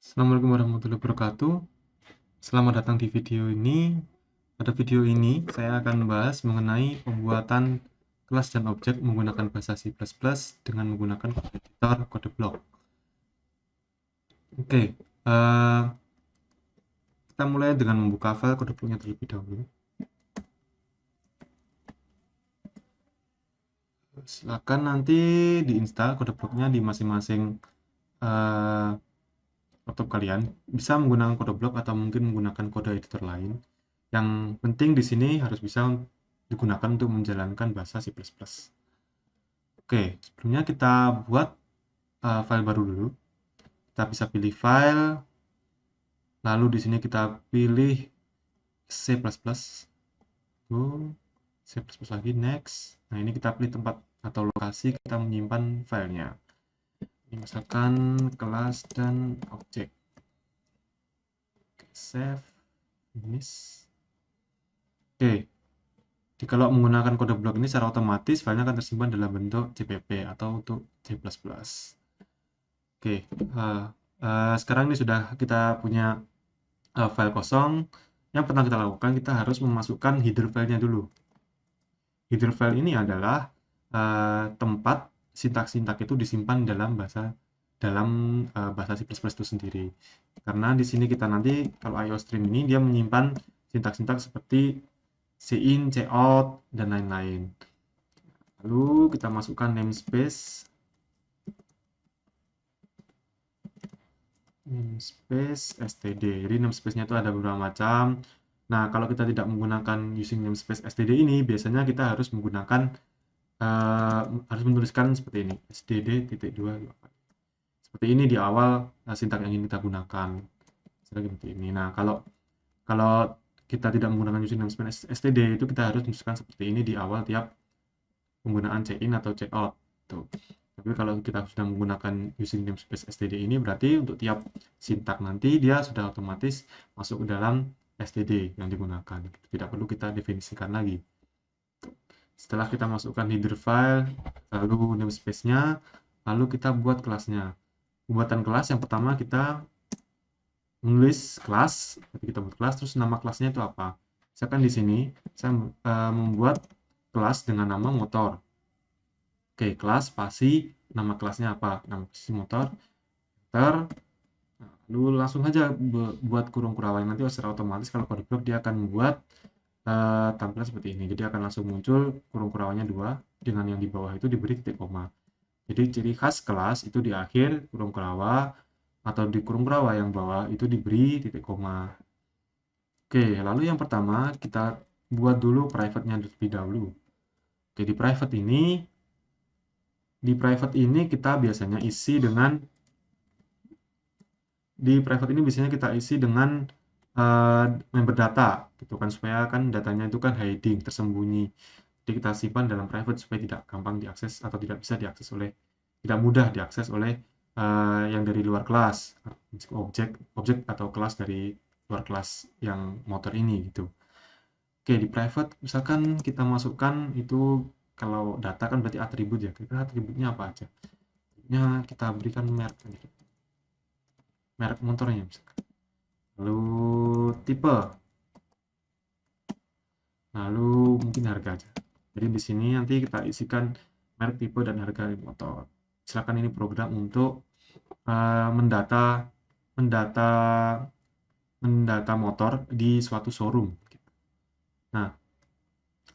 Assalamualaikum warahmatullahi wabarakatuh. Selamat datang di video ini. Pada video ini, saya akan membahas mengenai pembuatan kelas dan objek menggunakan bahasa C++ dengan menggunakan kode editor kode blok. Oke, kita mulai dengan membuka file kode bloknya terlebih dahulu. Silakan nanti diinstal kode bloknya di masing-masing laptop kalian. Bisa menggunakan kode blok atau mungkin menggunakan kode editor lain. Yang penting di sini harus bisa digunakan untuk menjalankan bahasa C++. Oke, sebelumnya kita buat file baru dulu. Kita bisa pilih file, lalu di sini kita pilih C++. C++ lagi, next. Nah, ini kita pilih tempat atau lokasi kita menyimpan filenya. Ini misalkan kelas dan objek. Oke, save, finish. Oke, kalau menggunakan kode blok ini secara otomatis filenya akan tersimpan dalam bentuk CPP atau untuk C++. Oke, sekarang ini sudah kita punya file kosong. Yang pertama kita lakukan, kita harus memasukkan header filenya dulu. Header file ini adalah tempat sintak-sintak itu disimpan dalam bahasa C++ itu sendiri. Karena di sini kita nanti kalau IOStream ini dia menyimpan sintak-sintak seperti cin, cout, dan lain-lain. Lalu kita masukkan namespace std. Jadi namespace-nya itu ada beberapa macam. Nah, kalau kita tidak menggunakan using namespace std ini, biasanya kita harus menggunakan harus menuliskan seperti ini, std.2. Seperti ini di awal sintak yang ingin kita gunakan. Seperti ini. Nah, kalau kita tidak menggunakan using namespace std, itu kita harus menuliskan seperti ini di awal tiap penggunaan cin atau cout. Tuh. Tapi kalau kita sudah menggunakan using namespace std ini, berarti untuk tiap sintak nanti dia sudah otomatis masuk ke dalam std yang digunakan. Tidak perlu kita definisikan lagi. Setelah kita masukkan header file, lalu namespace-nya, lalu kita buat kelasnya. Pembuatan kelas yang pertama kita menulis kelas, kita buat kelas, terus nama kelasnya itu apa. Misalkan di sini saya membuat kelas dengan nama motor. Oke, kelas spasi nama kelasnya apa? Nama spasi motor. Enter. Lalu langsung aja buat kurung kurawai. Nanti secara otomatis kalau kode blok dia akan membuat tampilan seperti ini. Jadi akan langsung muncul kurung kurawanya 2 dengan yang di bawah itu diberi titik koma. Jadi ciri khas kelas itu di akhir kurung kurawa atau di kurung kurawa yang bawah itu diberi titik koma. Oke, lalu yang pertama kita buat dulu private-nya terlebih dahulu. Oke, di private ini kita biasanya isi dengan member data gitu kan, supaya kan datanya itu kan hiding, tersembunyi. Jadi kita simpan dalam private supaya tidak gampang diakses atau tidak mudah diakses oleh yang dari luar kelas, objek atau kelas dari luar kelas yang motor ini gitu. Oke, di private misalkan kita masukkan itu, kalau data kan berarti atribut ya. Kira-kira atributnya apa aja? Kita berikan merek motornya misalkan. Lalu tipe, lalu mungkin harga aja. Jadi di sini nanti kita isikan merek, tipe, dan harga motor. Silakan ini program untuk mendata motor di suatu showroom. Nah,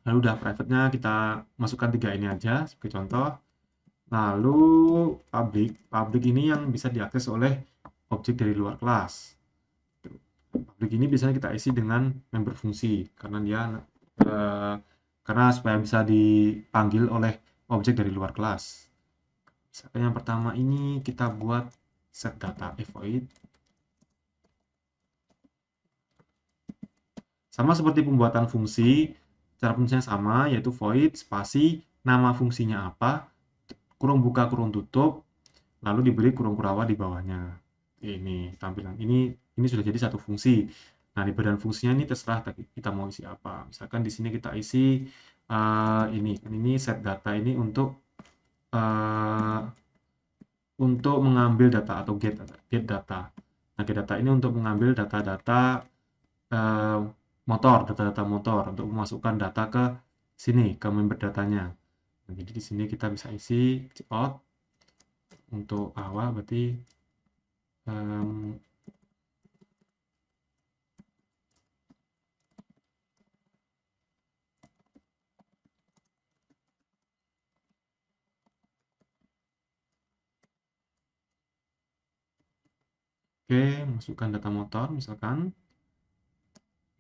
lalu udah private-nya kita masukkan 3 ini aja sebagai contoh. Lalu public ini yang bisa diakses oleh objek dari luar kelas. Public ini biasanya kita isi dengan member fungsi karena supaya bisa dipanggil oleh objek dari luar kelas. Misalkan yang pertama ini kita buat set data void. Sama seperti pembuatan fungsi, cara fungsinya sama, yaitu void spasi nama fungsinya apa, kurung buka kurung tutup, lalu diberi kurung kurawa di bawahnya. Ini tampilan ini sudah jadi satu fungsi. Nah, di badan fungsinya ini terserah kita mau isi apa. Misalkan di sini kita isi ini set data ini untuk mengambil data atau get data. Nah, get data ini untuk mengambil data-data motor, data-data motor untuk memasukkan data ke sini, ke member datanya. Nah, jadi di sini kita bisa isi checkout untuk awal berarti oke, masukkan data motor misalkan.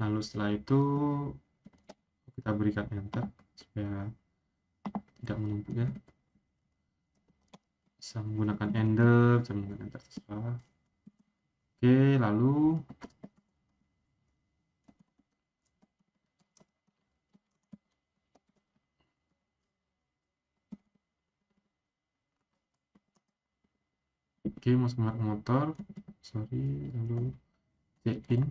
Lalu setelah itu kita berikan enter supaya tidak menumpuk ya. Bisa menggunakan ender, bisa menggunakan enter terserah. Oke, lalu oke, masuk merek motor, sorry, lalu check in.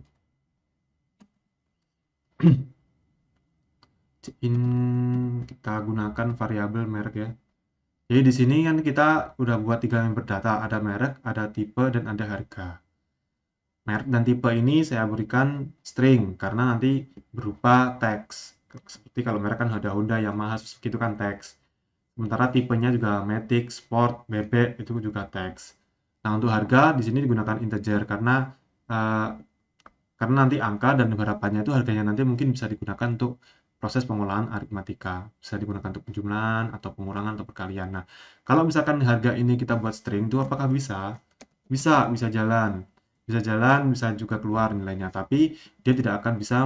Check in kita gunakan variabel merek ya. Jadi di sini kan kita udah buat 3 member data, ada merek, ada tipe, dan ada harga. Merek dan tipe ini saya berikan string karena nanti berupa teks. Seperti kalau merek kan ada Honda, Yamaha, Suzuki itu kan teks. Sementara tipenya juga Matic, Sport, Bebek itu juga teks. Nah, untuk harga di sini digunakan integer uh, karena nanti angka dan harapannya itu harganya nanti mungkin bisa digunakan untuk proses pengolahan aritmatika. Bisa digunakan untuk penjumlahan atau pengurangan atau perkalian. Nah, kalau misalkan harga ini kita buat string itu apakah bisa? Bisa jalan. Bisa jalan, bisa juga keluar nilainya, tapi dia tidak akan bisa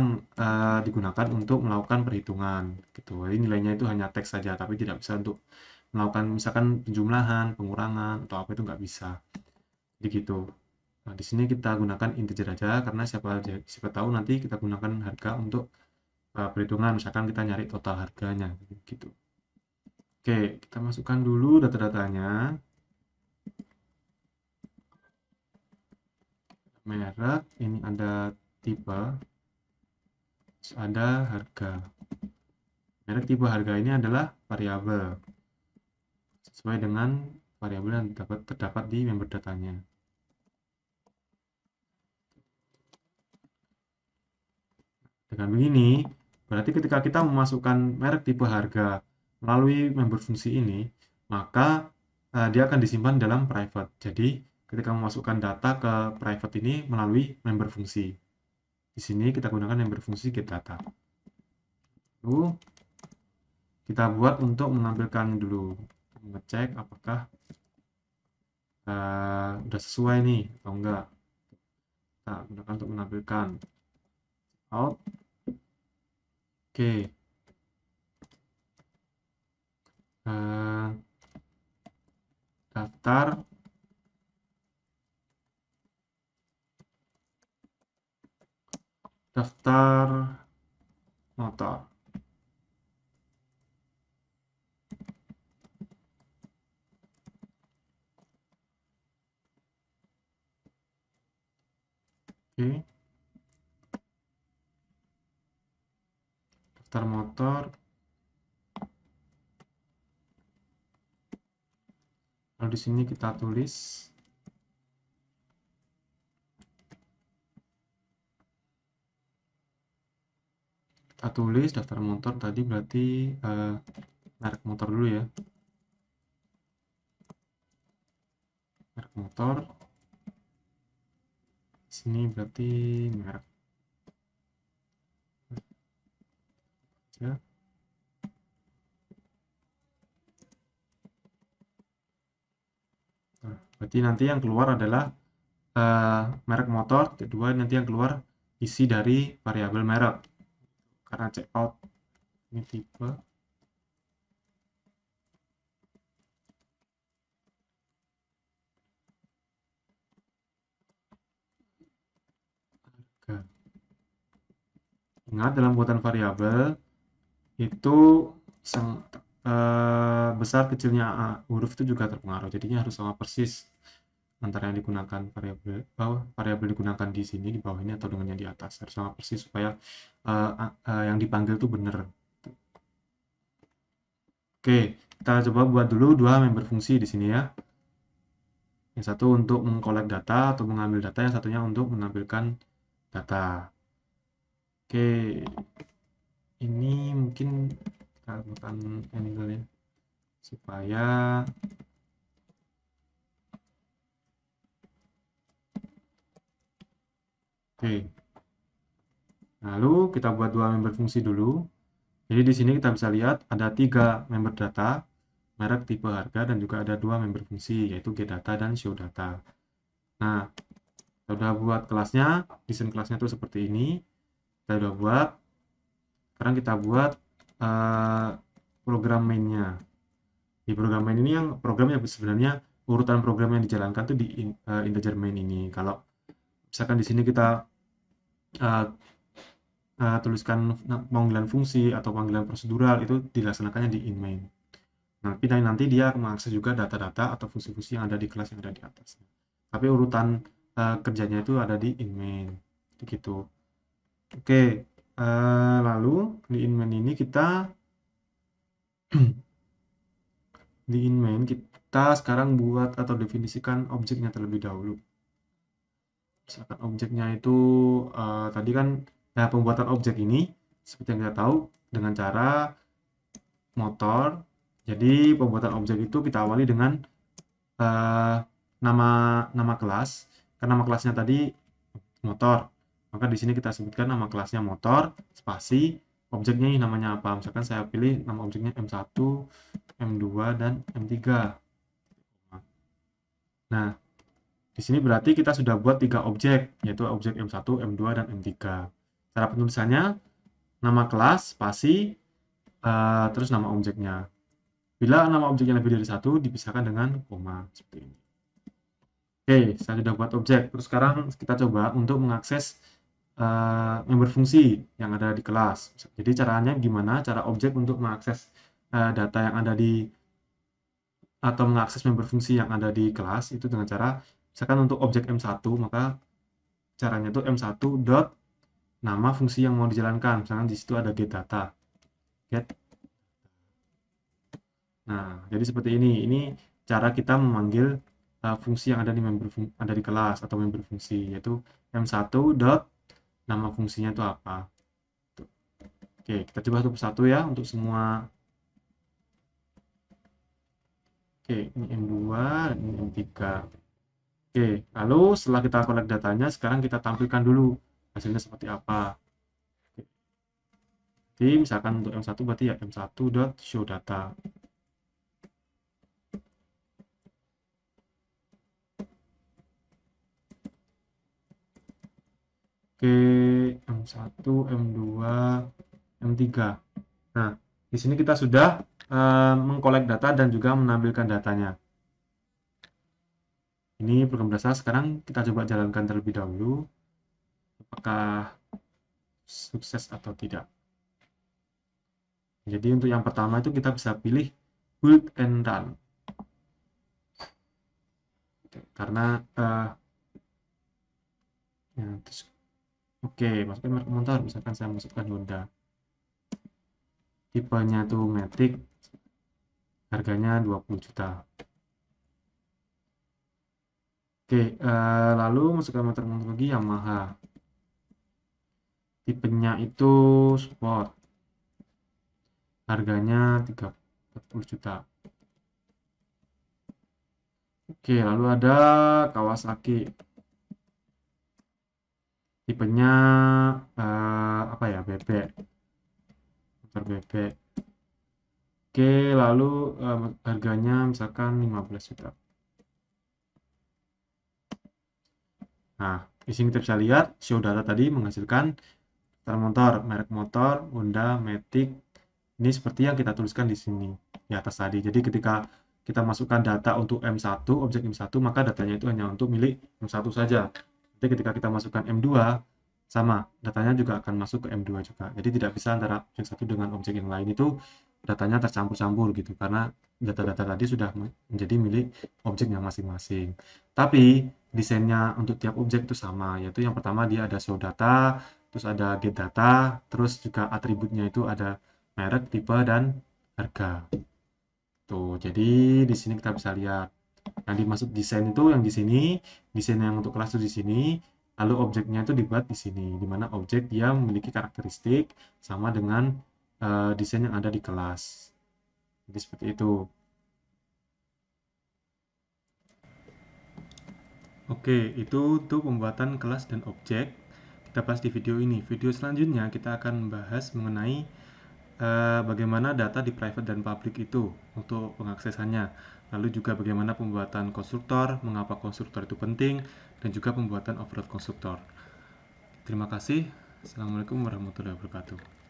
digunakan untuk melakukan perhitungan gitu. Jadi nilainya itu hanya teks saja, tapi tidak bisa untuk melakukan misalkan penjumlahan, pengurangan atau apa itu nggak bisa. Jadi gitu. Nah, di sini kita gunakan integer aja karena siapa tahu nanti kita gunakan harga untuk perhitungan, misalkan kita nyari total harganya gitu. Oke, kita masukkan dulu data-datanya. Merek, ini ada tipe, ada harga. Merek, tipe, harga ini adalah variabel sesuai dengan variabel yang terdapat di member datanya. Dengan begini, berarti ketika kita memasukkan merek, tipe, harga melalui member fungsi ini, maka dia akan disimpan dalam private. Jadi, ketika memasukkan data ke private ini melalui member fungsi. Di sini kita gunakan member fungsi get data. Lalu kita buat untuk menampilkan dulu, mengecek apakah udah sesuai nih atau enggak. Kita gunakan untuk menampilkan out. Oke. Daftar motor. Oke. Daftar motor. Lalu di sini kita tulis daftar motor tadi berarti merek motor dulu ya. Merek motor. Di sini berarti merek. Ya. Nah, berarti nanti yang keluar adalah merek motor, kedua nanti yang keluar isi dari variabel merek. Karena checkout ini tipe. Harga. Ingat dalam buatan variabel itu besar kecilnya huruf itu juga terpengaruh. Jadinya harus sama persis antara yang digunakan variabel digunakan di sini di bawah ini atau dengan yang di atas harus sama persis supaya yang dipanggil itu benar. Oke, kita coba buat dulu dua member fungsi di sini ya. Yang satu untuk mengkolek data atau mengambil data, yang satunya untuk menampilkan data. Oke, ini mungkin kita akan ini dulu ya, supaya oke. Lalu kita buat dua member fungsi dulu. Jadi di sini kita bisa lihat ada 3 member data, merek, tipe, harga, dan juga ada 2 member fungsi, yaitu getData dan showData. Nah, kita udah buat kelasnya, desain kelasnya tuh seperti ini. Kita udah buat. Sekarang kita buat program mainnya. Di program main ini yang programnya sebenarnya urutan program yang dijalankan tuh di integer main ini. Kalau misalkan di sini kita uh, tuliskan panggilan fungsi atau panggilan prosedural, itu dilaksanakannya di in main. Tapi nanti dia mengakses juga data-data atau fungsi-fungsi yang ada di kelas yang ada di atas. Tapi urutan kerjanya itu ada di in main. Gitu. Oke, lalu di in main ini kita di in main kita sekarang buat atau definisikan objeknya terlebih dahulu. Misalkan objeknya itu tadi kan pembuatan objek ini seperti yang kita tahu dengan cara motor. Jadi pembuatan objek itu kita awali dengan nama nama kelas. Karena nama kelasnya tadi motor, maka di sini kita sebutkan nama kelasnya motor, spasi, objeknya ini namanya apa. Misalkan saya pilih nama objeknya M1, M2, dan M3. Nah, di sini berarti kita sudah buat 3 objek, yaitu objek M1, M2, dan M3. Cara penulisannya, nama kelas, spasi, terus nama objeknya. Bila nama objeknya lebih dari 1, dipisahkan dengan koma, seperti ini. Oke, saya sudah buat objek. Terus sekarang kita coba untuk mengakses member fungsi yang ada di kelas. Jadi caranya gimana? Cara objek untuk mengakses data yang ada di atau mengakses member fungsi yang ada di kelas itu dengan cara misalkan untuk objek M1 maka caranya itu M1 dot nama fungsi yang mau dijalankan. Misalkan di situ ada getData. Get. Nah, jadi seperti ini. Ini cara kita memanggil fungsi yang ada di ada di kelas atau member fungsi, yaitu M1 dot nama fungsinya itu apa. Oke, kita coba satu persatu ya untuk semua. Oke, ini M2 dan ini M3. Oke, lalu setelah kita collect datanya, sekarang kita tampilkan dulu hasilnya seperti apa. Jadi misalkan untuk M1 berarti ya M1.showData. Oke, M1, M2, M3. Nah, di sini kita sudah mengkolek data dan juga menampilkan datanya. Ini program dasar, sekarang kita coba jalankan terlebih dahulu. Apakah sukses atau tidak. Jadi untuk yang pertama itu kita bisa pilih build and run. Karena ya, terus, oke, masukkan merek motor, misalkan saya masukkan Honda. Tipenya itu Matic, harganya 20 juta. Oke, lalu masukkan motor lagi Yamaha. Tipenya itu sport. Harganya 40 juta. Oke, lalu ada Kawasaki. Tipenya apa ya? Bebek. Motor bebek. Oke, lalu harganya misalkan 15 juta. Nah, di sini kita bisa lihat showData tadi menghasilkan motor, merek motor, Honda, Matic. Ini seperti yang kita tuliskan di sini, di atas tadi. Jadi ketika kita masukkan data untuk M1, objek M1, maka datanya itu hanya untuk milik M1 saja. Jadi ketika kita masukkan M2, sama, datanya juga akan masuk ke M2 juga. Jadi tidak bisa antara objek satu dengan objek yang lain itu datanya tercampur-campur gitu, karena data-data tadi sudah menjadi milik objeknya masing-masing. Tapi desainnya untuk tiap objek itu sama, yaitu yang pertama dia ada show data, terus ada get data, terus juga atributnya itu ada merek, tipe, dan harga. Tuh, jadi di sini kita bisa lihat Nah, dimaksud desain itu yang di sini, desain yang untuk kelas itu di sini, lalu objeknya itu dibuat di sini, di mana objek dia memiliki karakteristik sama dengan desain yang ada di kelas. Jadi seperti itu. Oke, itu untuk pembuatan kelas dan objek. Kita bahas di video ini. Video selanjutnya kita akan membahas mengenai bagaimana data di private dan public itu untuk pengaksesannya. Lalu juga bagaimana pembuatan konstruktor, mengapa konstruktor itu penting, dan juga pembuatan overload konstruktor. Terima kasih. Assalamualaikum warahmatullahi wabarakatuh.